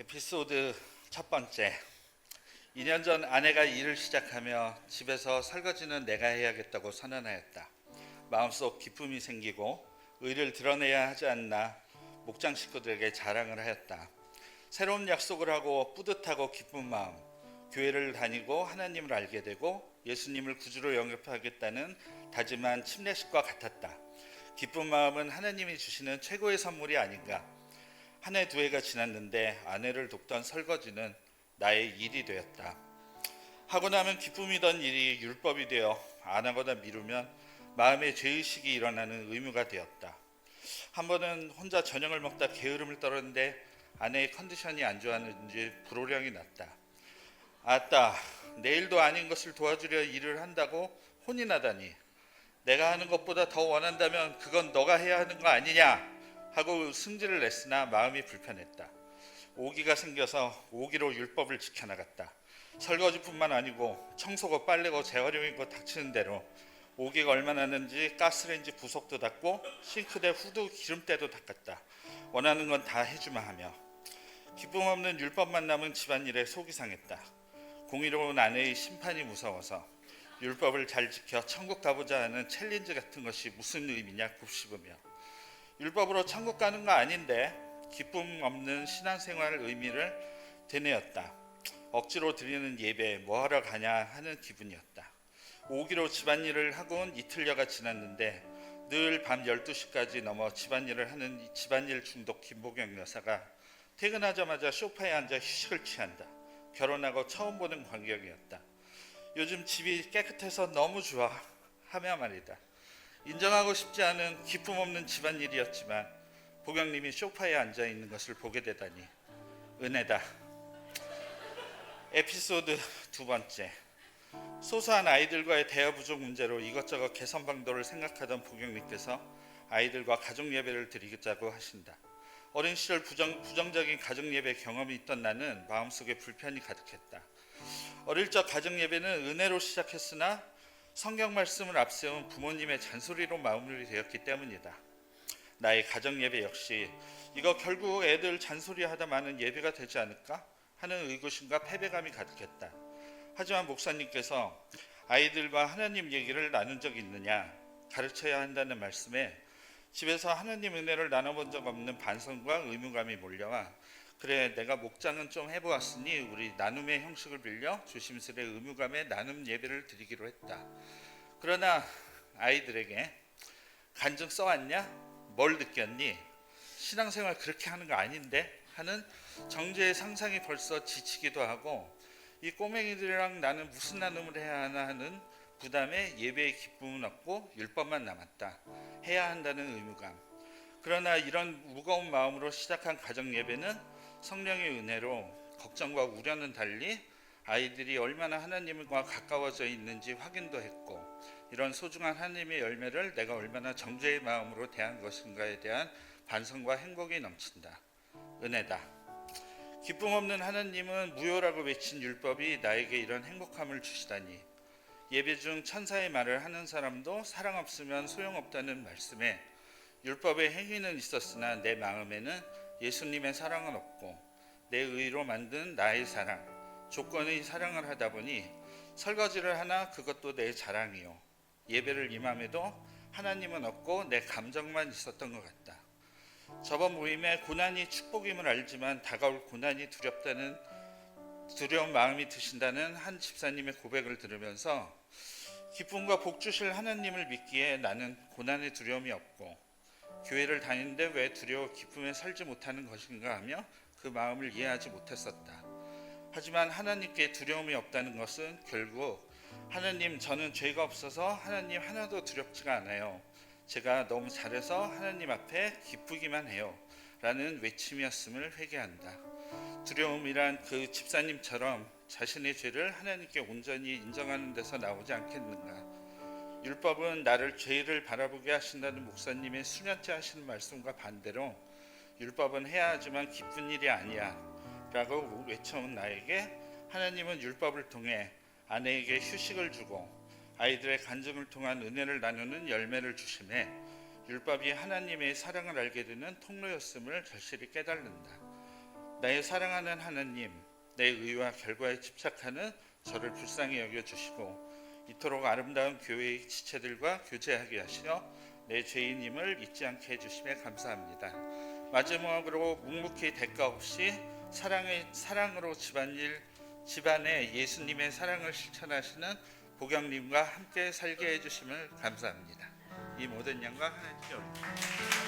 에피소드 첫 번째. 2년 전 아내가 일을 시작하며 집에서 설거지는 내가 해야겠다고 선언하였다. 마음속 기쁨이 생기고 의를 드러내야 하지 않나 목장 식구들에게 자랑을 하였다. 새로운 약속을 하고 뿌듯하고 기쁜 마음, 교회를 다니고 하나님을 알게 되고 예수님을 구주로 영접하겠다는 다짐한 침례식과 같았다. 기쁜 마음은 하나님이 주시는 최고의 선물이 아닌가. 한 해 두 해가 지났는데 아내를 돕던 설거지는 나의 일이 되었다. 하고 나면 기쁨이던 일이 율법이 되어 안 하거나 미루면 마음의 죄의식이 일어나는 의무가 되었다. 한 번은 혼자 저녁을 먹다 게으름을 떨었는데 아내의 컨디션이 안 좋았는지 불호령이 났다. 아따, 내일도 아닌 것을 도와주려 일을 한다고 혼이 나다니. 내가 하는 것보다 더 원한다면 그건 너가 해야 하는 거 아니냐 하고 승질을 냈으나 마음이 불편했다. 오기가 생겨서 오기로 율법을 지켜나갔다. 설거지뿐만 아니고 청소고 빨래고 재활용이고 닥치는 대로 오기가 얼마나 나는지 가스레인지 부속도 닦고 싱크대 후드 기름때도 닦았다. 원하는 건 다 해주마 하며. 기쁨 없는 율법만 남은 집안일에 속이 상했다. 공의로운 아내의 심판이 무서워서 율법을 잘 지켜 천국 가보자 하는 챌린지 같은 것이 무슨 의미냐 곱씹으며, 율법으로 천국 가는 거 아닌데 기쁨 없는 신앙생활 의미를 되뇌었다. 억지로 드리는 예배 뭐하러 가냐 하는 기분이었다. 오기로 집안일을 하고는 이틀여가 지났는데 늘 밤 12시까지 넘어 집안일을 하는 집안일 중독 김보경 여사가 퇴근하자마자 소파에 앉아 휴식을 취한다. 결혼하고 처음 보는 광경이었다. 요즘 집이 깨끗해서 너무 좋아 하며 말이다. 인정하고 싶지 않은 기쁨 없는 집안일이었지만 보경님이 소파에 앉아있는 것을 보게 되다니 은혜다. 에피소드 두 번째. 소소한 아이들과의 대화 부족 문제로 이것저것 개선 방도를 생각하던 보경님께서 아이들과 가정 예배를 드리자고 하신다. 어린 시절 부정적인 가정 예배 경험이 있던 나는 마음속에 불편이 가득했다. 어릴 적 가정 예배는 은혜로 시작했으나 성경 말씀을 앞세운 부모님의 잔소리로 마무리되었기 때문이다. 나의 가정 예배 역시 이거 결국 애들 잔소리하다 마는 예배가 되지 않을까 하는 의구심과 패배감이 가득했다. 하지만 목사님께서 아이들과 하나님 얘기를 나눈 적이 있느냐, 가르쳐야 한다는 말씀에 집에서 하나님 은혜를 나눠본 적 없는 반성과 의무감이 몰려와, 그래 내가 목장은 좀 해보았으니 우리 나눔의 형식을 빌려 조심스레 의무감에 나눔 예배를 드리기로 했다. 그러나 아이들에게 간증 써왔냐? 뭘 느꼈니? 신앙생활 그렇게 하는 거 아닌데? 하는 정죄의 상상이 벌써 지치기도 하고, 이 꼬맹이들이랑 나는 무슨 나눔을 해야 하나 하는 부담에 예배의 기쁨은 없고 율법만 남았다. 해야 한다는 의무감. 그러나 이런 무거운 마음으로 시작한 가정 예배는 성령의 은혜로 걱정과 우려는 달리 아이들이 얼마나 하나님과 가까워져 있는지 확인도 했고, 이런 소중한 하나님의 열매를 내가 얼마나 정죄의 마음으로 대한 것인가에 대한 반성과 행복이 넘친다. 은혜다. 기쁨 없는 하나님은 무효라고 외친 율법이 나에게 이런 행복함을 주시다니. 예배 중 천사의 말을 하는 사람도 사랑 없으면 소용없다는 말씀에 율법의 행위는 있었으나 내 마음에는 예수님의 사랑은 없고 내 의로 만든 나의 사랑, 조건의 사랑을 하다 보니 설거지를 하나 그것도 내 자랑이요, 예배를 임함에도 하나님은 없고 내 감정만 있었던 것 같다. 저번 모임에 고난이 축복임을 알지만 다가올 고난이 두려운 마음이 드신다는 한 집사님의 고백을 들으면서 기쁨과 복 주실 하나님을 믿기에 나는 고난의 두려움이 없고 교회를 다니는데 왜 두려워 기쁨에 살지 못하는 것인가 하며 그 마음을 이해하지 못했었다. 하지만 하나님께 두려움이 없다는 것은 결국 하나님, 저는 죄가 없어서 하나님 하나도 두렵지가 않아요, 제가 너무 잘해서 하나님 앞에 기쁘기만 해요 라는 외침이었음을 회개한다. 두려움이란 그 집사님처럼 자신의 죄를 하나님께 온전히 인정하는 데서 나오지 않겠는가. 율법은 나를 죄를 바라보게 하신다는 목사님의 수년째 하시는 말씀과 반대로 율법은 해야 하지만 기쁜 일이 아니야 라고 외쳐온 나에게 하나님은 율법을 통해 아내에게 휴식을 주고 아이들의 간증을 통한 은혜를 나누는 열매를 주심에 율법이 하나님의 사랑을 알게 되는 통로였음을 절실히 깨달는다. 나의 사랑하는 하나님, 내 의와 결과에 집착하는 저를 불쌍히 여겨주시고 이토록 아름다운 교회의 지체들과 교제하게 하시어 내 죄인임을 잊지 않게 해주심에 감사합니다. 마지막으로 묵묵히 대가 없이 사랑으로 집안에 예수님의 사랑을 실천하시는 보경님과 함께 살게 해주심을 감사합니다. 이 모든 영광 하나님께 올립니다.